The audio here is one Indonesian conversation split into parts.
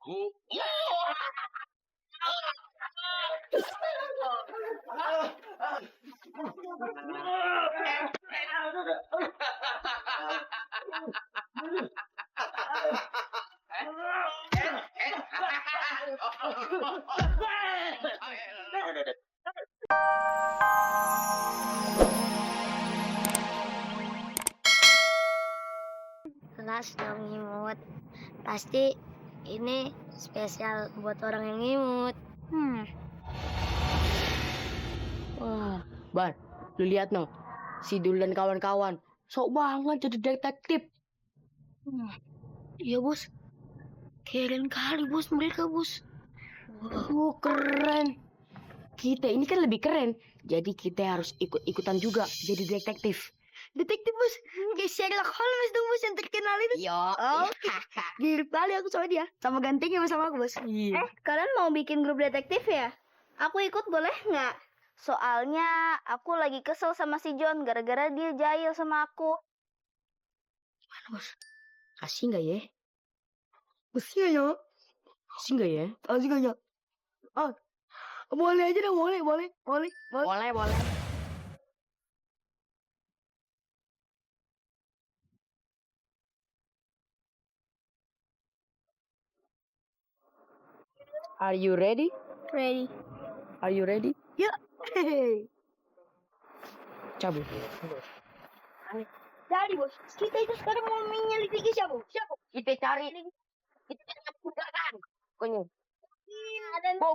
Kelas dong ngimut. Pasti ini spesial buat orang yang ngimut. Wah, Bar, lu lihat no, si Dul dan kawan-kawan, sok banget jadi detektif. Iya bos, keren kali bos mereka bos. Keren. Kita ini kan lebih keren, jadi kita harus ikut-ikutan juga jadi detektif. Detektif bos, kayak Sherlock Holmes dong bos yang terkenal itu. Yo. Oh, mirip kali aku sama dia, sama gantengnya sama aku bos. Iya. Kalian mau bikin grup detektif ya? Aku ikut boleh nggak? Soalnya aku lagi kesel sama si John gara-gara dia jahil sama aku. Gimana bos? Kasih nggak ya? Kasih ya? Kasih nggak ya? Kasih nggak ya? Oh, boleh aja dong, boleh. Boleh. Are you ready? Ready? Are you ready? Yuk. Cabut. Jadi bos, kita itu sekarang mau menyelidiki siapa? Kita cari. Kita kan. Konyol. Ada Bu.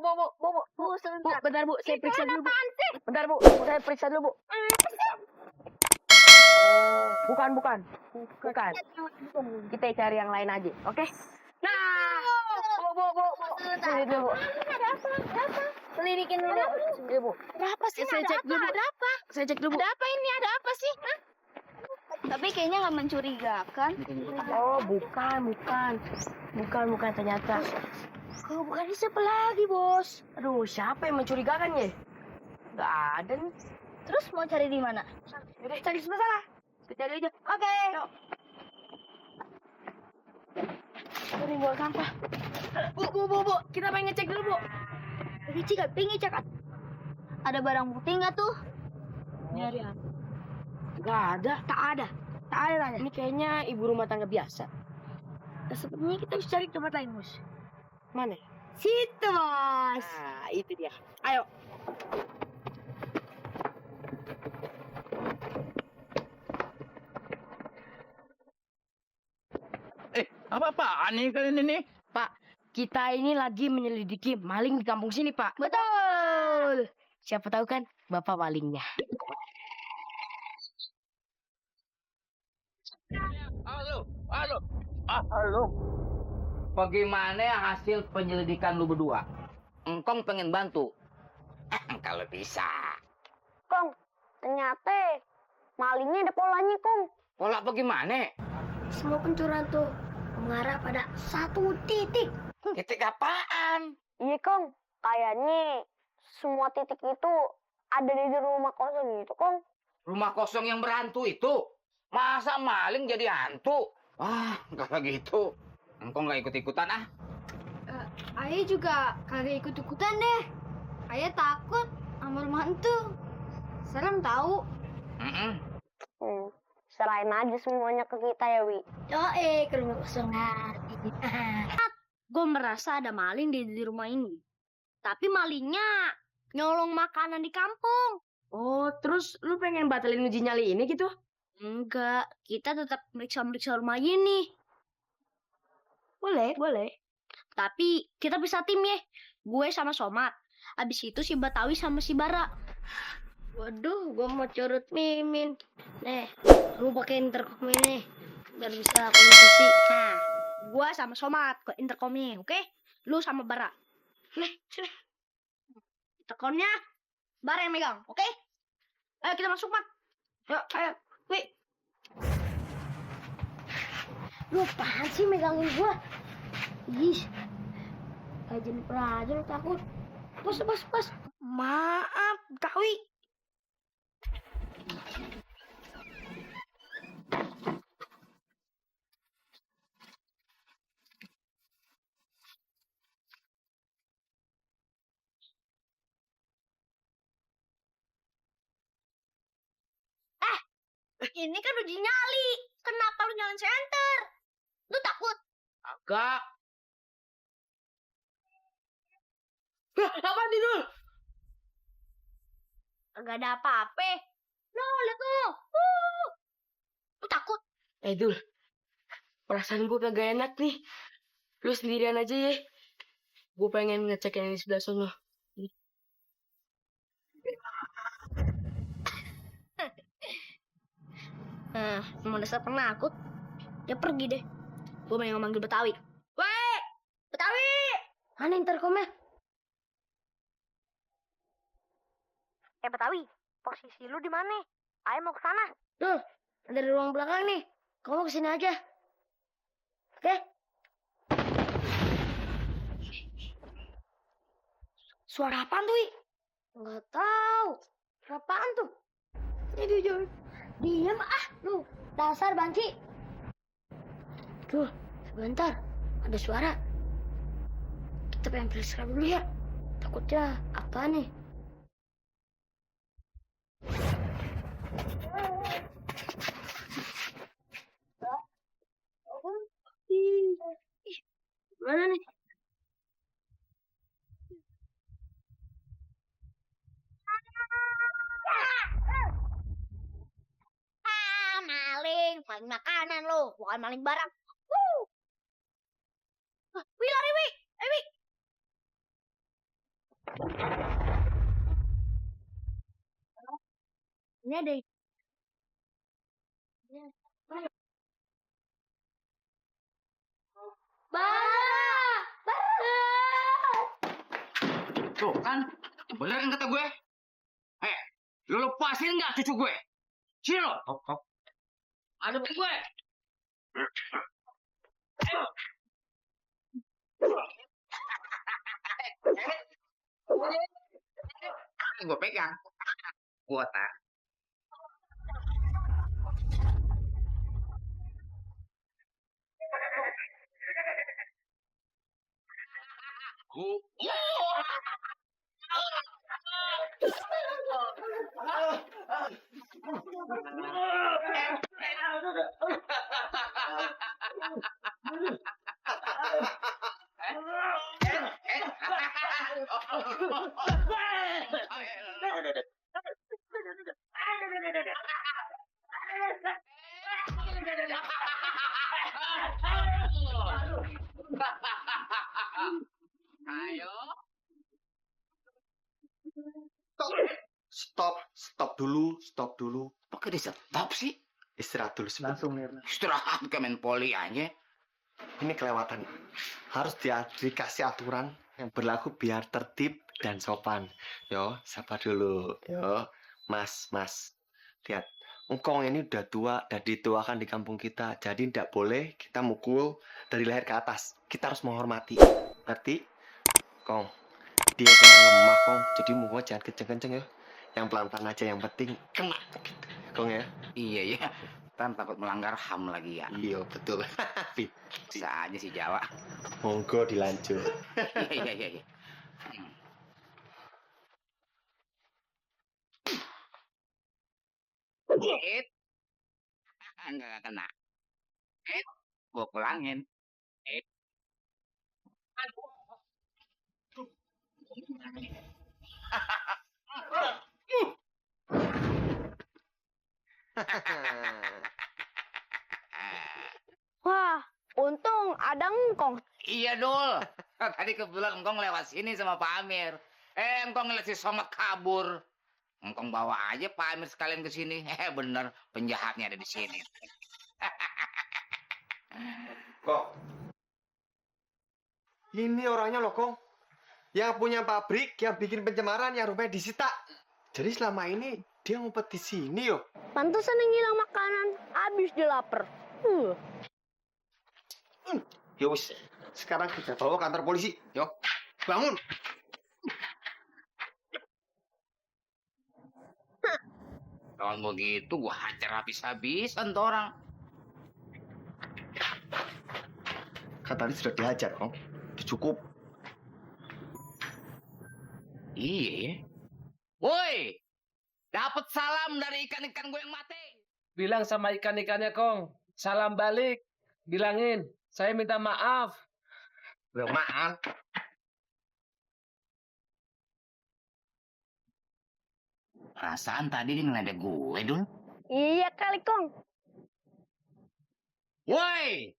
Bu, sebentar. Bentar bu, saya periksa dulu bu. Bentar bu, saya periksa dulu bu. Bukan. Kita cari yang lain aja, oke? Nah, bu. Sini dulu bu. Ada apa? Selidikin dulu. Sini bu. Ada apa sih? Saya cek dulu. Ada apa? Saya cek dulu bu. Ada apa ini? Ada apa sih? Hah? Tapi kayaknya nggak mencurigakan. Oh, bukan ternyata. Kalau bukan siapa lagi bos? Aduh, siapa yang mencurigakan ya? Gak ada nih. Terus mau cari di mana? Yaudah, cari sebelah sana. Kita cari aja. Oke. Yuk. Ini buang sampah. Bu. Kita pengen ngecek dulu, bu. Pengen cek. Ada barang bukti nggak tuh? Nyari apa? Gak ada. Tak ada. Ini kayaknya ibu rumah tangga biasa. Sepertinya kita harus cari tempat lain bos. Mana? Situ bos. Nah, itu dia. Ayo. Apa-apaan nih kalian ini? Pak, kita ini lagi menyelidiki maling di kampung sini, Pak. Betul. Siapa tahu kan Bapak malingnya. Halo. Bagaimana hasil penyelidikan lu berdua? Engkong pengen bantu. Kalau bisa. Kong, ternyata malingnya ada polanya Kong. Pola bagaimana? Semua pencurian tuh mengarah pada satu titik. Titik apaan? Iya Kong, kayaknya semua titik itu ada di rumah kosong itu Kong. Rumah kosong yang berhantu itu? Masa maling jadi hantu? Wah, kalau gitu. Engkong nggak ikut-ikutan ah. Ayah juga kagak ikut-ikutan deh. Ayah takut sama rumah hantu. Serem tahu. Serahin aja semuanya ke kita ya, Wi. Ke rumah kosong lagi. Gue merasa ada maling di rumah ini. Tapi malingnya nyolong makanan di kampung. Oh, terus lu pengen batalin uji nyali ini gitu? Enggak, kita tetap meriksa rumah ini. Boleh. Tapi kita bisa tim ya. Gue sama Somat. Abis itu si Batawi sama si Bara. Waduh, gue mau curut Mimin. Nih, lu pakai intercom ini biar bisa komunikasi. Nah, gue sama Somat ke intercomnya, oke? Lu sama Bara. Nih, sini. Intercomnya Bara yang megang, oke? Ayo kita masuk, Mat. Ayo. Wih. Lu apaan sih megangin gua? Ih. Kajian pelajar lu takut. Pas. Maaf, Kawi. Ini kan uji nyali. Kenapa lu nyalain senter? Lu takut? Agak. Apa nih, Dul? Gak ada apa-apa. No, lihat tuh. Lu takut? Dul. Perasaan gue kagak enak nih. Lu sendirian aja ya. Gue pengen ngecek yang di sebelah sana. Emang dasar penakut. Ya pergi deh. Gue pengen manggil Betawi. Weh, Betawi! Mana intercomnya? Betawi, posisi lu di mana? Ayo mau ke sana. Tuh, ada di ruang belakang nih. Kamu ke sini aja. Oke? Suara apaan tuh, I? Nggak tahu. Suara apaan tuh? Ini jauh. Diam lu. Dasar banci. Tuh, sebentar. Ada suara. Kita pengen periksa dulu ya. Takutnya apa nih? Mana nih? Maling makanan lo, bukan maling barang. Wi, lari, Wi. Wi. Ini ada. Tuh kan, bener kan kata gue? Lu lepasin nggak cucu gue? Sini lo. Ada gue. Gue pegang. Kuat ah. Ayo. Stop dulu. Pakai di stop sih? Istirahat dulu sebentar. Istirahat ke main poli aja. Ini kelewatan. Harus dikasih aturan yang berlaku biar tertib dan sopan. Yo, sabar dulu. Yo, Mas. Lihat, engkong ini udah tua dan dituakan di kampung kita. Jadi tidak boleh kita mukul dari leher ke atas. Kita harus menghormati. Ngerti? Kong, dia kan lemah, Kong. Jadi mukulnya jangan kenceng-kenceng ya. Yang pelan-pelan aja, yang penting kena. Gitu. Kong ya? Iya. Kan takut melanggar HAM lagi ya. Iya, betul. Bisa aja sih Jawa. Monggo dilanjut. Iya. Enggak kena. Gua pulangin. Wah, untung ada engkong. Iya, Dul. Tadi kebetulan engkong lewat sini sama Pak Amir. Engkong ngeliat si Somad kabur. Engkong bawa aja Pak Amir sekalian ke sini. Bener, penjahatnya ada di sini. Kok? Ini orangnya loh, Kong. Yang punya pabrik, yang bikin pencemaran, yang rupanya disita. Jadi selama ini dia ngumpet di sini, yo. Pantesan yang hilang makanan. Habis dia lapar. Ya wis, sekarang kita bawa kantor polisi. Yuk. Bangun. Kalau begitu gua hajar habis-habisan tuh orang. Kan tadi sudah dihajar, Kong. Cukup. Iya. Woi, dapat salam dari ikan-ikan gue yang mati. bilang sama ikan-ikannya, Kong. Salam balik. Bilangin, saya minta maaf. Udah maaf. Perasaan tadi dia ngeledek gue dulu. Iya kali, Kong. Woi,